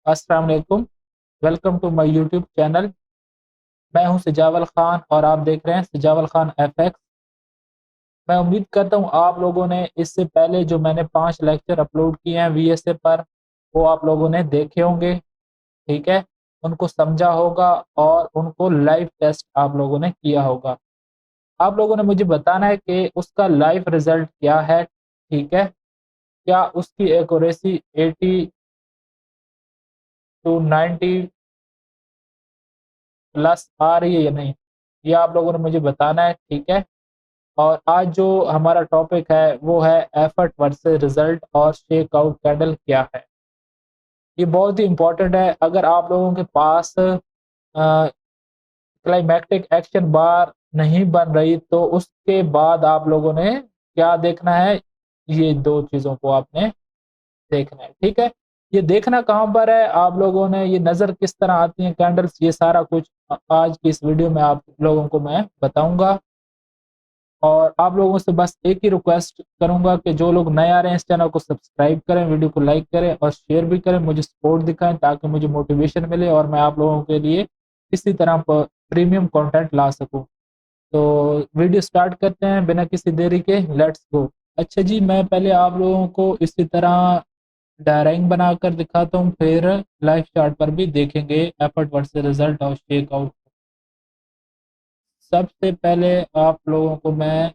अस्सलाम वालेकुम। Welcome to my YouTube channel. मैं हूं सिजावल खान और आप देख रहे हैं सिजावल खान एफएक्स। मैं उम्मीद करता हूं आप लोगों ने इससे पहले जो मैंने 5 लेक्चर अपलोड किए हैं वीएसए पर, वो आप लोगों ने देखे होंगे, ठीक है? उनको समझा होगा और उनको लाइव टेस्ट आप लोगों ने किया होगा। आप लोगों ने मुझे बताना है कि उसका लाइव रिज़ल्ट क्या है, ठीक है? क्या उसकी एक्यूरेसी 80 टू 90 प्लस आ रही है या नहीं? ये आप लोगों ने मुझे बताना है, ठीक है? और आज जो हमारा टॉपिक है वो है एफर्ट वर्सेस रिजल्ट और शेक आउट कैंडल क्या है। ये बहुत ही इम्पोर्टेंट है। अगर आप लोगों के पास क्लाइमैक्टिक एक्शन बार नहीं बन रही तो उसके बाद आप लोगों ने क्या देखना है, ये दो चीज़ों को आपने देखना है, ठीक है? ये देखना कहाँ पर है आप लोगों ने, ये नज़र किस तरह आती हैं कैंडल्स, ये सारा कुछ आज की इस वीडियो में आप लोगों को मैं बताऊंगा। और आप लोगों से बस एक ही रिक्वेस्ट करूँगा कि जो लोग नए आ रहे हैं इस चैनल को सब्सक्राइब करें, वीडियो को लाइक करें और शेयर भी करें, मुझे सपोर्ट दिखाएँ ताकि मुझे मोटिवेशन मिले और मैं आप लोगों के लिए इसी तरह प प्रीमियम कंटेंट ला सकूँ। तो वीडियो स्टार्ट करते हैं बिना किसी देरी के, लेट्स गो। अच्छा जी, मैं पहले आप लोगों को इसी तरह डायराइंग बनाकर दिखाता हूँ, फिर लाइव चार्ट पर भी देखेंगे एफर्ट वर्सेस रिजल्ट और शेक आउट। सबसे पहले आप लोगों को मैं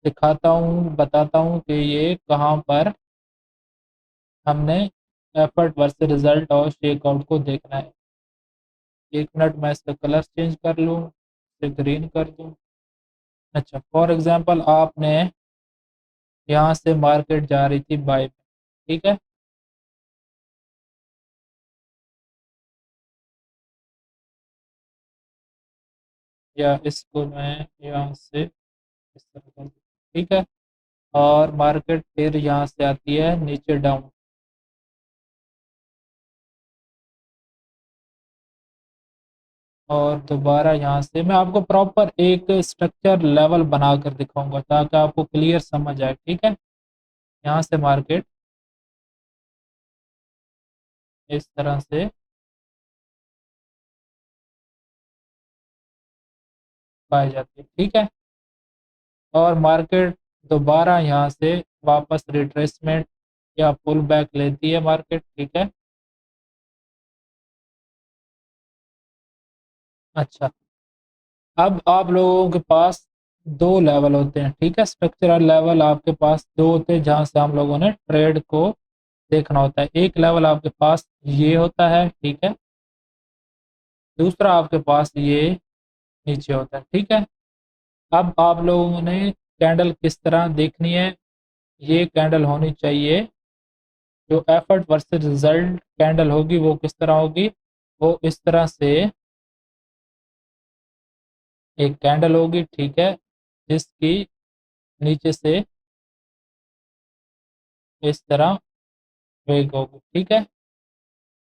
दिखाता हूँ, बताता हूँ कि ये कहाँ पर हमने एफर्ट वर्सेस रिजल्ट और शेक आउट को देखना है। एक मिनट, मैं इसका कलर चेंज कर लूँ, इसे ग्रीन कर दूँ। अच्छा, फॉर एग्जांपल आपने यहाँ से मार्केट जा रही थी बाय में, ठीक है? या इसको मैं यहाँ से इस तरह कर दूँ, ठीक है? और मार्केट फिर यहाँ से आती है नीचे डाउन, और दोबारा यहाँ से मैं आपको प्रॉपर एक स्ट्रक्चर लेवल बनाकर दिखाऊंगा ताकि आपको क्लियर समझ आए, ठीक है? यहाँ से मार्केट इस तरह से पाई जाती है, ठीक है? और मार्केट दोबारा यहाँ से वापस रिट्रेसमेंट या पुल बैक लेती है मार्केट, ठीक है? अच्छा, अब आप लोगों के पास दो लेवल होते हैं, ठीक है? स्ट्रक्चरल लेवल आपके पास दो होते हैं जहाँ से हम लोगों ने ट्रेड को देखना होता है। एक लेवल आपके पास ये होता है, ठीक है? दूसरा आपके पास ये नीचे होता है, ठीक है? अब आप लोगों ने कैंडल किस तरह देखनी है, ये कैंडल होनी चाहिए, जो एफर्ट वर्सेस रिजल्ट कैंडल होगी वो किस तरह होगी, वो इस तरह से एक कैंडल होगी, ठीक है? जिसकी नीचे से इस तरह वेग होगी, ठीक है?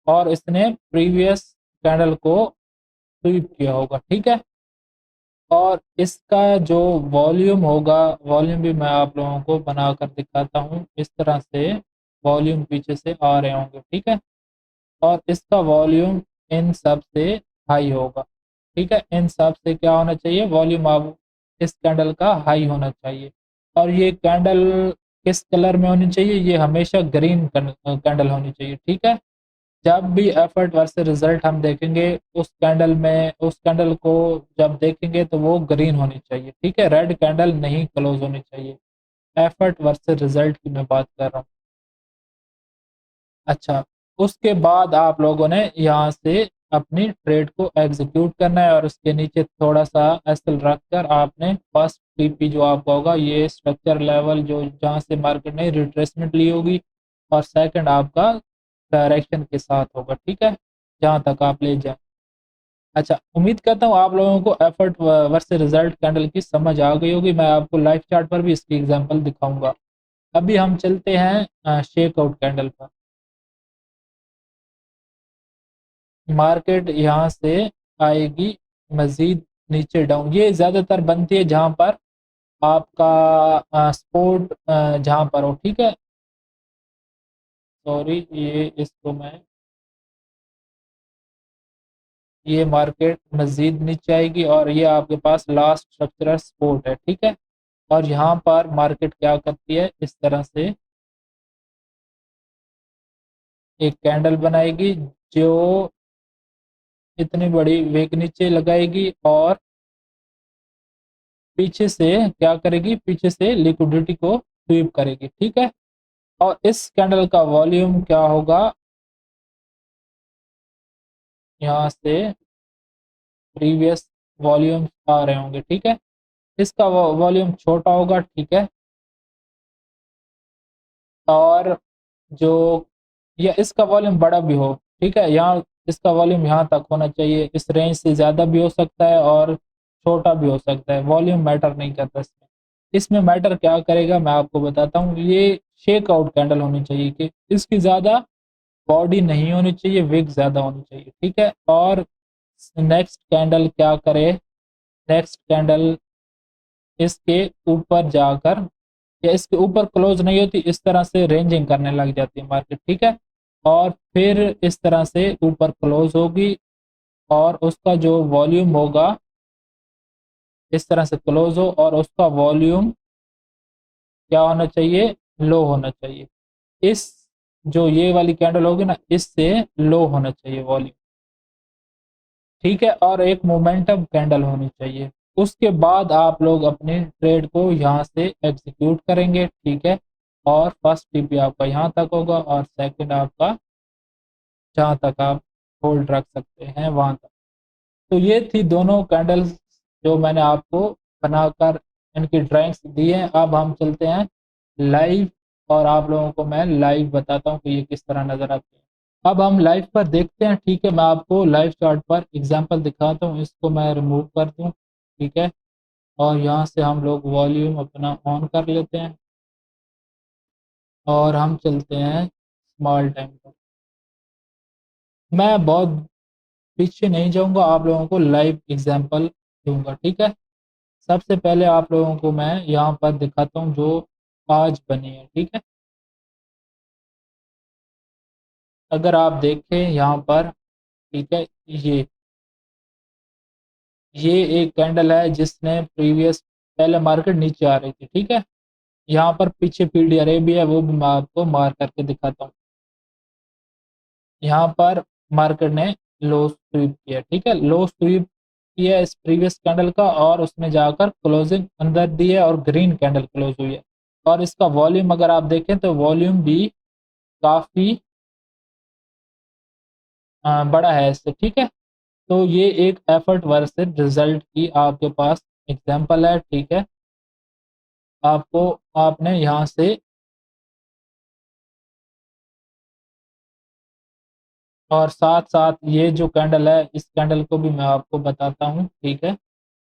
और इसने प्रीवियस कैंडल को स्वीप किया होगा, ठीक है? और इसका जो वॉल्यूम होगा, वॉल्यूम भी मैं आप लोगों को बनाकर दिखाता हूँ। इस तरह से वॉल्यूम पीछे से आ रहे होंगे, ठीक है? और इसका वॉल्यूम इन सब से हाई होगा, ठीक है? इन सब से क्या होना चाहिए, वॉल्यूम आप इस कैंडल का हाई होना चाहिए। और ये कैंडल किस कलर में होनी चाहिए, ये हमेशा ग्रीन कैंडल होनी चाहिए, ठीक है? जब भी एफर्ट वर्सेस रिजल्ट हम देखेंगे उस कैंडल में, उस कैंडल को जब देखेंगे तो वो ग्रीन होनी चाहिए, ठीक है? रेड कैंडल नहीं क्लोज होनी चाहिए। एफर्ट वर्सेस रिजल्ट की मैं बात कर रहा हूँ। अच्छा, उसके बाद आप लोगों ने यहाँ से अपनी ट्रेड को एग्जीक्यूट करना है और उसके नीचे थोड़ा सा एसएल रखकर आपने फर्स्ट टीपी जो आपका होगा, ये स्ट्रक्चर लेवल जो जहाँ से मार्केट ने रिट्रेसमेंट ली होगी, और सेकंड आपका डायरेक्शन के साथ होगा, ठीक है? जहाँ तक आप ले जाए। अच्छा, उम्मीद करता हूँ आप लोगों को एफर्ट वर्सेस रिजल्ट कैंडल की समझ आ गई होगी। मैं आपको लाइव चार्ट पर भी इसकी एग्जांपल दिखाऊंगा। अभी हम चलते हैं शेक आउट कैंडल पर। मार्केट यहाँ से आएगी मजीद नीचे डाउन, ये ज़्यादातर बनती है जहाँ पर आपका सपोर्ट जहाँ पर हो, ठीक है? सॉरी, ये इसको मैं ये मार्केट मज़ीद नीचे आएगी और ये आपके पास लास्ट स्ट्रक्चरल सपोर्ट है, ठीक है। और यहाँ पर मार्केट क्या करती है, इस तरह से एक कैंडल बनाएगी जो इतनी बड़ी वेग नीचे लगाएगी और पीछे से क्या करेगी, पीछे से लिक्विडिटी को स्वीप करेगी, ठीक है। और इस कैंडल का वॉल्यूम क्या होगा, यहाँ से प्रीवियस वॉल्यूम आ रहे होंगे, ठीक है। इसका वॉल्यूम छोटा होगा, ठीक है। और जो या इसका वॉल्यूम बड़ा भी हो, ठीक है। यहाँ इसका वॉल्यूम यहाँ तक होना चाहिए, इस रेंज से ज़्यादा भी हो सकता है और छोटा भी हो सकता है, वॉल्यूम मैटर नहीं करता इसमें। इसमें मैटर क्या करेगा मैं आपको बताता हूँ, ये शेक आउट कैंडल होनी चाहिए कि इसकी ज़्यादा बॉडी नहीं होनी चाहिए, विग ज़्यादा होनी चाहिए, ठीक है। और नेक्स्ट कैंडल क्या करे, नेक्स्ट कैंडल इसके ऊपर जाकर या इसके ऊपर क्लोज नहीं होती, इस तरह से रेंजिंग करने लग जाती है मार्केट, ठीक है। और फिर इस तरह से ऊपर क्लोज होगी और उसका जो वॉल्यूम होगा इस तरह से क्लोज हो और उसका वॉल्यूम क्या होना चाहिए, लो होना चाहिए। इस जो ये वाली कैंडल होगी ना, इससे लो होना चाहिए वॉल्यूम, ठीक है। और एक मोमेंटम कैंडल होनी चाहिए। उसके बाद आप लोग अपने ट्रेड को यहाँ से एग्जीक्यूट करेंगे, ठीक है। और फर्स्ट टीपी आपका यहाँ तक होगा और सेकंड आपका जहाँ तक आप होल्ड रख सकते हैं वहाँ तक। तो ये थी दोनों कैंडल्स जो मैंने आपको बनाकर इनकी ड्राइंग्स दी हैं। अब हम चलते हैं लाइव और आप लोगों को मैं लाइव बताता हूँ कि ये किस तरह नज़र आती है। अब हम लाइव पर देखते हैं, ठीक है। मैं आपको लाइव चार्ट पर एग्जांपल दिखाता हूँ, इसको मैं रिमूव कर दूँ, ठीक है। और यहाँ से हम लोग वॉल्यूम अपना ऑन कर लेते हैं और हम चलते हैं स्मॉल टाइम पर। मैं बहुत पीछे नहीं जाऊँगा, आप लोगों को लाइव एग्जांपल दूंगा, ठीक है। सबसे पहले आप लोगों को मैं यहाँ पर दिखाता हूँ जो आज बनी है, ठीक है। अगर आप देखें यहाँ पर, ठीक है, ये एक कैंडल है जिसने प्रीवियस पहले मार्केट नीचे आ रही थी, ठीक है। यहाँ पर पीछे पीडीआरए भी है, वो भी मैं आपको मार करके दिखाता हूँ। यहाँ पर मार्केट ने लो स्वीप किया, ठीक है, लो स्वीप किया इस प्रीवियस कैंडल का और उसने जाकर क्लोजिंग अंदर दी है और ग्रीन कैंडल क्लोज हुई है। और इसका वॉल्यूम अगर आप देखें तो वॉल्यूम भी काफ़ी बड़ा है इससे, ठीक है। तो ये एक एफर्ट वर्सेस रिजल्ट की आपके पास एग्जांपल है, ठीक है। आपको आपने यहाँ से और साथ साथ ये जो कैंडल है इस कैंडल को भी मैं आपको बताता हूँ, ठीक है।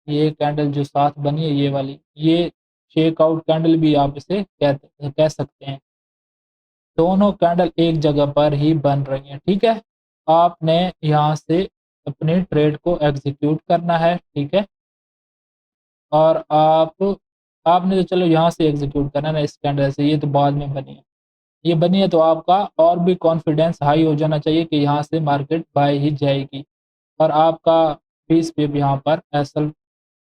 ये कैंडल जो साथ बनी है ये वाली, ये शेक आउट कैंडल भी आप इसे कह सकते हैं। दोनों कैंडल एक जगह पर ही बन रही हैं, ठीक है। आपने यहाँ से अपने ट्रेड को एग्जीक्यूट करना है, ठीक है। और आपने तो चलो यहाँ से एग्जीक्यूट करना है ना इस कैंडल से, ये तो बाद में बनी है। ये बनी है तो आपका और भी कॉन्फिडेंस हाई हो जाना चाहिए कि यहाँ से मार्केट बाय ही जाएगी। और आपका 20 पिप यहाँ पर एसएल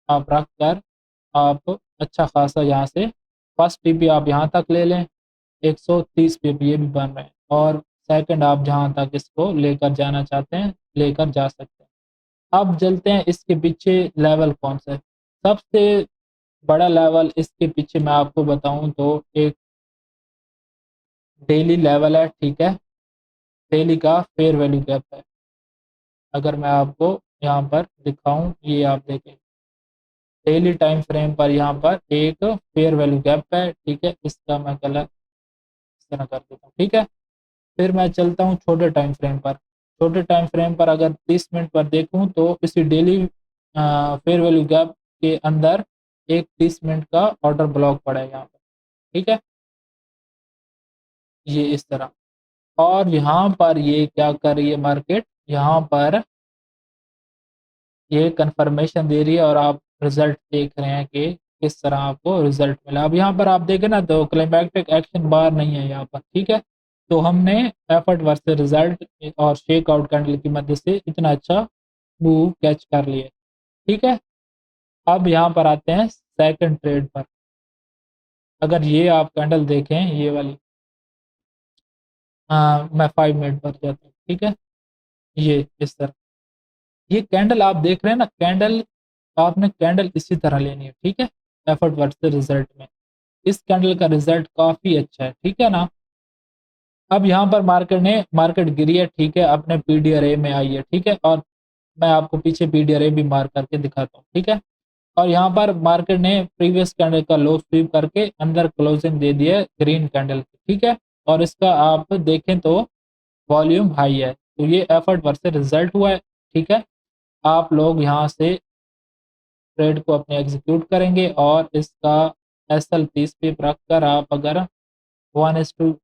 आप रख कर आप अच्छा खासा यहाँ से फर्स्ट टीपी आप यहाँ तक ले लें, 130 पिप ये भी बन रहे हैं। और सेकंड आप जहाँ तक इसको लेकर जाना चाहते हैं लेकर जा सकते हैं। अब चलते हैं इसके पीछे लेवल कौन सा है। सबसे बड़ा लेवल इसके पीछे मैं आपको बताऊं तो एक डेली लेवल है, ठीक है। डेली का फेयर वैल्यू गैप है। अगर मैं आपको यहाँ पर दिखाऊं, ये आप देखें डेली टाइम फ्रेम पर यहाँ पर एक फेयर वैल्यू गैप है, ठीक है। इसका मैं कलर इस तरह कर देता हूँ, ठीक है। फिर मैं चलता हूँ छोटे टाइम फ्रेम पर। छोटे टाइम फ्रेम पर अगर 30 मिनट पर देखूँ तो इसी डेली फेयर वैल्यू गैप के अंदर एक 30 मिनट का ऑर्डर ब्लॉक पड़ा है यहाँ पर, ठीक है। ये इस तरह और यहाँ पर ये क्या कर रही है मार्केट, यहाँ पर ये कंफर्मेशन दे रही है और आप रिजल्ट देख रहे हैं कि किस तरह आपको रिजल्ट मिला। अब यहाँ पर आप देखें ना तो क्लाइमैक्टिक एक्शन बार नहीं है यहाँ पर, ठीक है। तो हमने एफर्ट वर्सेस रिजल्ट और शेक आउट कैंडल की मदद से इतना अच्छा मूव कैच कर लिए, ठीक है। अब यहाँ पर आते हैं सेकंड ट्रेड पर। अगर ये आप कैंडल देखें ये वाली, मैं 5 मिनट पर जाता हूँ, ठीक है। ये इस तरह ये कैंडल आप देख रहे हैं ना, कैंडल आपने कैंडल इसी तरह लेनी है, ठीक है। एफर्ट वर्सेस रिजल्ट में इस कैंडल का रिजल्ट काफ़ी अच्छा है, ठीक है ना। अब यहाँ पर मार्केट गिरी है, ठीक है, अपने पीडीआरए में आई है, ठीक है। और मैं आपको पीछे पीडीआरए भी मार्क करके दिखाता हूँ, ठीक है। और यहाँ पर मार्केट ने प्रीवियस कैंडल का लो स्वीप करके अंदर क्लोजिंग दे दी है ग्रीन कैंडल की, ठीक है। और इसका आप देखें तो वॉल्यूम हाई है, तो ये एफर्ट वर्सेस रिजल्ट हुआ है, ठीक है। आप लोग यहाँ से ट्रेड को अपने एग्जीक्यूट करेंगे और इसका एसएल 30 पे रख कर आप अगर 1:3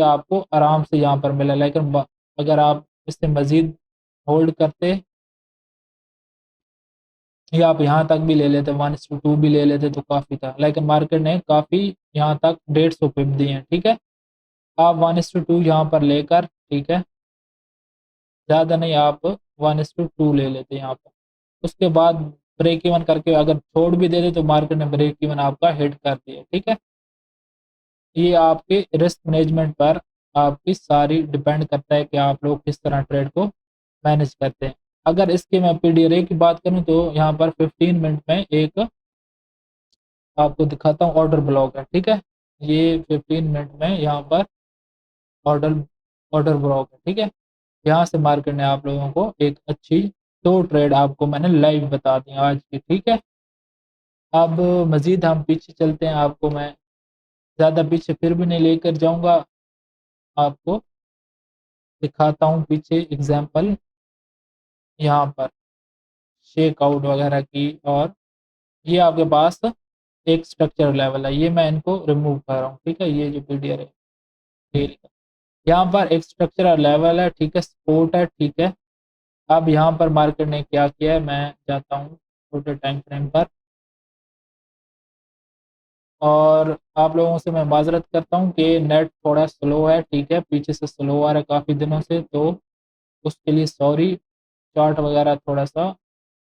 आपको आराम से यहाँ पर मिला, लेकिन अगर आप इससे मज़ीद होल्ड करते या आप यहाँ तक भी ले लेते, 1:2 भी ले लेते तो काफ़ी था, लेकिन मार्केट ने काफ़ी यहाँ तक 150 पिप दिए हैं, ठीक है। आप 1:2 यहाँ पर लेकर, ठीक है, ज़्यादा नहीं, आप 1:2 ले लेते यहाँ पर। उसके बाद ब्रेक इवन करके अगर छोड़ भी देते तो मार्केट ने ब्रेक इवन आपका हिट कर दिया, ठीक है। ये आपके रिस्क मैनेजमेंट पर आपकी सारी डिपेंड करता है कि आप लोग किस तरह ट्रेड को मैनेज करते हैं। अगर इसके मैं पीडीआरए की बात करूं तो यहाँ पर 15 मिनट में एक आपको दिखाता हूँ ऑर्डर ब्लॉक है, ठीक है। ये 15 मिनट में यहाँ पर ऑर्डर ऑर्डर ब्लॉक है, ठीक है। यहाँ से मार्केट ने आप लोगों को एक अच्छी 2 ट्रेड आपको मैंने लाइव बता दी आज की, ठीक है। अब मज़ीद हम पीछे चलते हैं, आपको मैं ज़्यादा पीछे फिर भी नहीं लेकर जाऊँगा, आपको दिखाता हूँ पीछे एग्जांपल यहाँ पर शेक आउट वगैरह की। और ये आपके पास एक स्ट्रक्चर लेवल है, ये मैं इनको रिमूव कर रहा हूँ, ठीक है। ये जो पीडीआर है डेली का, यहाँ पर एक स्ट्रक्चर लेवल है, ठीक है, सपोर्ट है, ठीक है। अब यहाँ पर मार्केट ने क्या किया है, मैं जाता हूँ छोटे टाइम फ्रेम पर और आप लोगों से मैं माजरत करता हूँ कि नेट थोड़ा स्लो है, ठीक है, पीछे से स्लो आ रहा है काफ़ी दिनों से, तो उसके लिए सॉरी। चार्ट वगैरह थोड़ा सा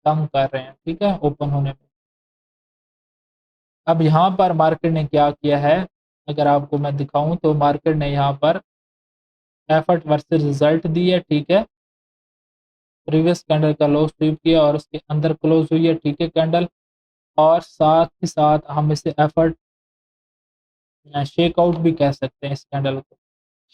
तंग कर रहे हैं, ठीक है, ओपन होने में। अब यहाँ पर मार्केट ने क्या किया है, अगर आपको मैं दिखाऊं तो मार्केट ने यहाँ पर एफर्ट वर्सेस रिजल्ट दी है, ठीक है। प्रीवियस कैंडल का लो स्वीप किया और उसके अंदर क्लोज हुई है, ठीक है, कैंडल। और साथ ही साथ हम इसे एफर्ट शेक आउट भी कह सकते हैं इस कैंडल को।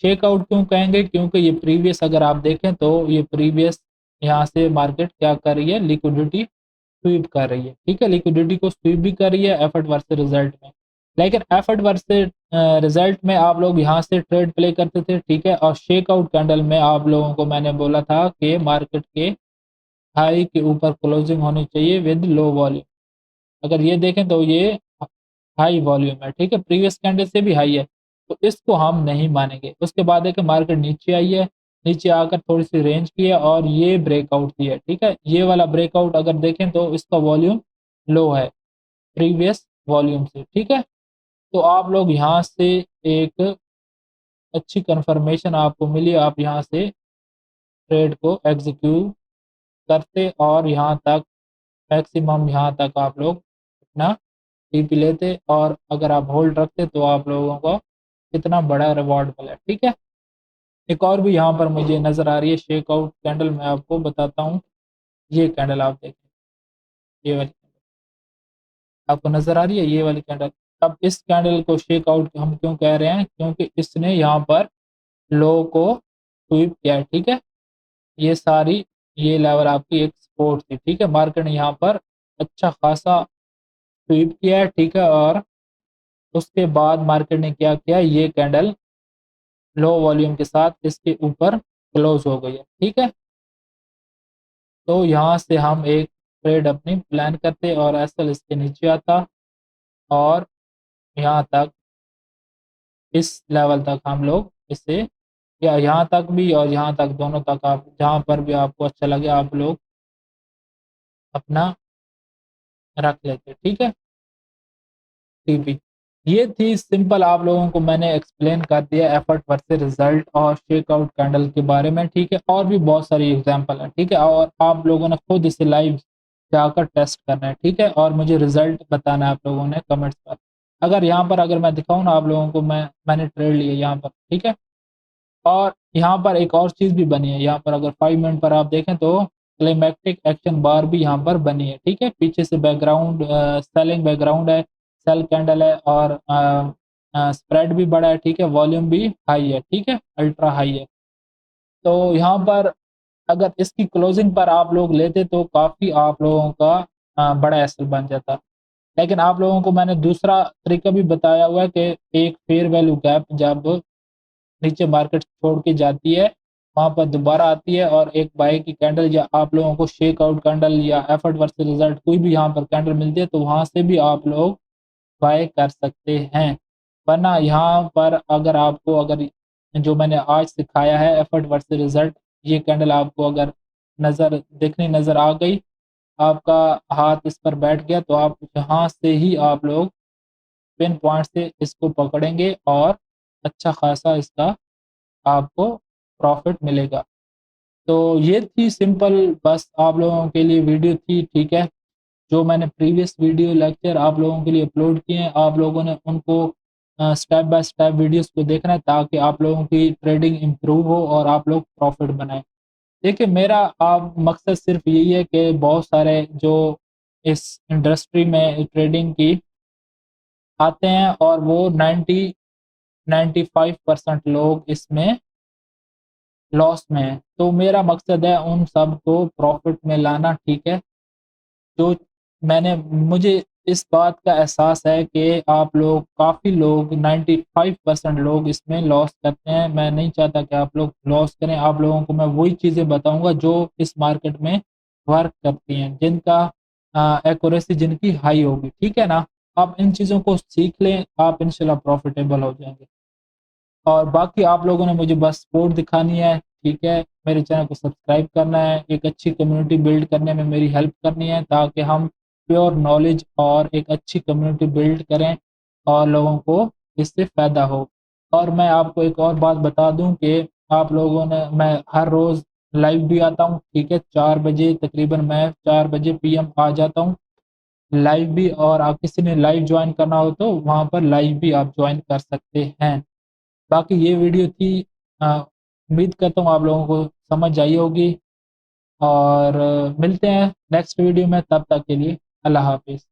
शेक आउट क्यों कहेंगे, क्योंकि ये प्रीवियस अगर आप देखें तो ये प्रीवियस यहाँ से मार्केट क्या कर रही है, लिक्विडिटी स्वीप कर रही है, ठीक है, लिक्विडिटी को स्वीप भी कर रही है एफर्ट वर्सेस रिजल्ट में। लेकिन एफर्ट वर्सेस रिजल्ट में आप लोग यहाँ से ट्रेड प्ले करते थे, ठीक है। और शेक आउट कैंडल में आप लोगों को मैंने बोला था कि मार्केट के हाई के ऊपर क्लोजिंग होनी चाहिए विद लो वॉल्यूम। अगर ये देखें तो ये हाई वॉल्यूम है, ठीक है, प्रीवियस कैंडल से भी हाई है, तो इसको हम नहीं मानेंगे। उसके बाद है कि मार्केट नीचे आई है, नीचे आकर थोड़ी सी रेंज की है और ये ब्रेकआउट की है, ठीक है। ये वाला ब्रेकआउट अगर देखें तो इसका वॉल्यूम लो है प्रीवियस वॉल्यूम से, ठीक है। तो आप लोग यहाँ से एक अच्छी कंफर्मेशन आपको मिली, आप यहाँ से ट्रेड को एग्जीक्यूट करते और यहाँ तक मैक्सिमम यहाँ तक आप लोग अपना टीपी लेते, और अगर आप होल्ड रखते तो आप लोगों को कितना बड़ा रिवॉर्ड मिला, ठीक है। एक और भी यहाँ पर मुझे नज़र आ रही है शेक आउट कैंडल, मैं आपको बताता हूँ। ये कैंडल आप देखें, ये वाली आपको नज़र आ रही है, ये वाली कैंडल। अब इस कैंडल को शेक आउट हम क्यों कह रहे हैं, क्योंकि इसने यहाँ पर लो को स्वीप किया है, ठीक है। ये सारी ये लेवल आपकी एक सपोर्ट थी, ठीक है। मार्केट ने यहाँ पर अच्छा खासा स्वीप किया है, ठीक है। और उसके बाद मार्केट ने क्या किया, ये कैंडल लो वॉल्यूम के साथ इसके ऊपर क्लोज हो गई है, ठीक है। तो यहाँ से हम एक ट्रेड अपनी प्लान करते और एसएल इसके नीचे आता और यहाँ तक इस लेवल तक हम लोग इसे, या यहाँ तक भी और यहाँ तक दोनों तक, आप जहाँ पर भी आपको अच्छा लगे आप लोग अपना रख लेते, ठीक है, टीपी। ये थी सिंपल, आप लोगों को मैंने एक्सप्लेन कर दिया एफर्ट वर्सेस रिजल्ट और शेकआउट कैंडल के बारे में, ठीक है। और भी बहुत सारी एग्जांपल है, ठीक है, और आप लोगों ने खुद इसे लाइव जाकर टेस्ट करना है, ठीक है, और मुझे रिजल्ट बताना है आप लोगों ने कमेंट्स पर। अगर यहाँ पर अगर मैं दिखाऊँ ना आप लोगों को, मैंने ट्रेड लिया यहाँ पर, ठीक है। और यहाँ पर एक और चीज़ भी बनी है, यहाँ पर अगर 5 मिनट पर आप देखें तो क्लाइमैक्टिक एक्शन बार भी यहाँ पर बनी है, ठीक है। पीछे से बैकग्राउंड सेलिंग बैकग्राउंड है, सेल कैंडल है, और स्प्रेड भी बड़ा है, ठीक है, वॉल्यूम भी हाई है, ठीक है, अल्ट्रा हाई है। तो यहाँ पर अगर इसकी क्लोजिंग पर आप लोग लेते तो काफ़ी आप लोगों का बड़ा एसेट बन जाता। लेकिन आप लोगों को मैंने दूसरा तरीका भी बताया हुआ है कि एक फेयर वैल्यू गैप जब नीचे मार्केट छोड़ के जाती है, वहाँ पर दोबारा आती है और एक बाय की कैंडल या आप लोगों को शेक आउट कैंडल या एफर्ट वर्सेस रिजल्ट कोई भी यहाँ पर कैंडल मिलती है, तो वहाँ से भी आप लोग बाय कर सकते हैं। वरना यहाँ पर अगर आपको अगर जो मैंने आज सिखाया है एफर्ट वर्सेस रिजल्ट, ये कैंडल आपको अगर नज़र आ गई, आपका हाथ इस पर बैठ गया, तो आप यहाँ से ही आप लोग पिन पॉइंट से इसको पकड़ेंगे और अच्छा खासा इसका आपको प्रॉफ़िट मिलेगा। तो ये थी सिंपल, बस आप लोगों के लिए वीडियो थी, ठीक है। जो मैंने प्रीवियस वीडियो लेक्चर आप लोगों के लिए अपलोड किए हैं, आप लोगों ने उनको स्टेप बाय स्टेप वीडियोज़ को देखना है ताकि आप लोगों की ट्रेडिंग इम्प्रूव हो और आप लोग प्रॉफ़िट बनाएँ। देखिए मेरा आप मकसद सिर्फ़ यही है कि बहुत सारे जो इस इंडस्ट्री में ट्रेडिंग की आते हैं और वो 90-95% लोग इसमें लॉस में है। तो मेरा मकसद है उन सबको प्रॉफ़िट में लाना, ठीक है। जो मुझे इस बात का एहसास है कि आप लोग काफ़ी लोग 95% लोग इसमें लॉस करते हैं। मैं नहीं चाहता कि आप लोग लॉस करें, आप लोगों को मैं वही चीज़ें बताऊँगा जो इस मार्केट में वर्क करती हैं, जिनका एक्यूरेसी जिनकी हाई होगी, ठीक है ना? आप इन चीज़ों को सीख लें, आप इंशाल्लाह प्रॉफ़िटेबल हो जाएँगे। और बाकी आप लोगों ने मुझे बस सपोर्ट दिखानी है, ठीक है? मेरे चैनल को सब्सक्राइब करना है, एक अच्छी कम्युनिटी बिल्ड करने में मेरी हेल्प करनी है ताकि हम प्योर नॉलेज और एक अच्छी कम्युनिटी बिल्ड करें और लोगों को इससे फ़ायदा हो। और मैं आपको एक और बात बता दूँ कि आप लोगों ने मैं हर रोज़ लाइव भी आता हूँ, ठीक है? 4 बजे तकरीबन मैं 4 बजे पीएम आ जाता हूँ लाइव भी, और आप किसी ने लाइव जॉइन करना हो तो वहाँ पर लाइव भी आप जॉइन कर सकते हैं। बाकी ये वीडियो थी, उम्मीद करता हूँ आप लोगों को समझ आई होगी, और मिलते हैं नेक्स्ट वीडियो में, तब तक के लिए अल्लाह हाफ़िज़।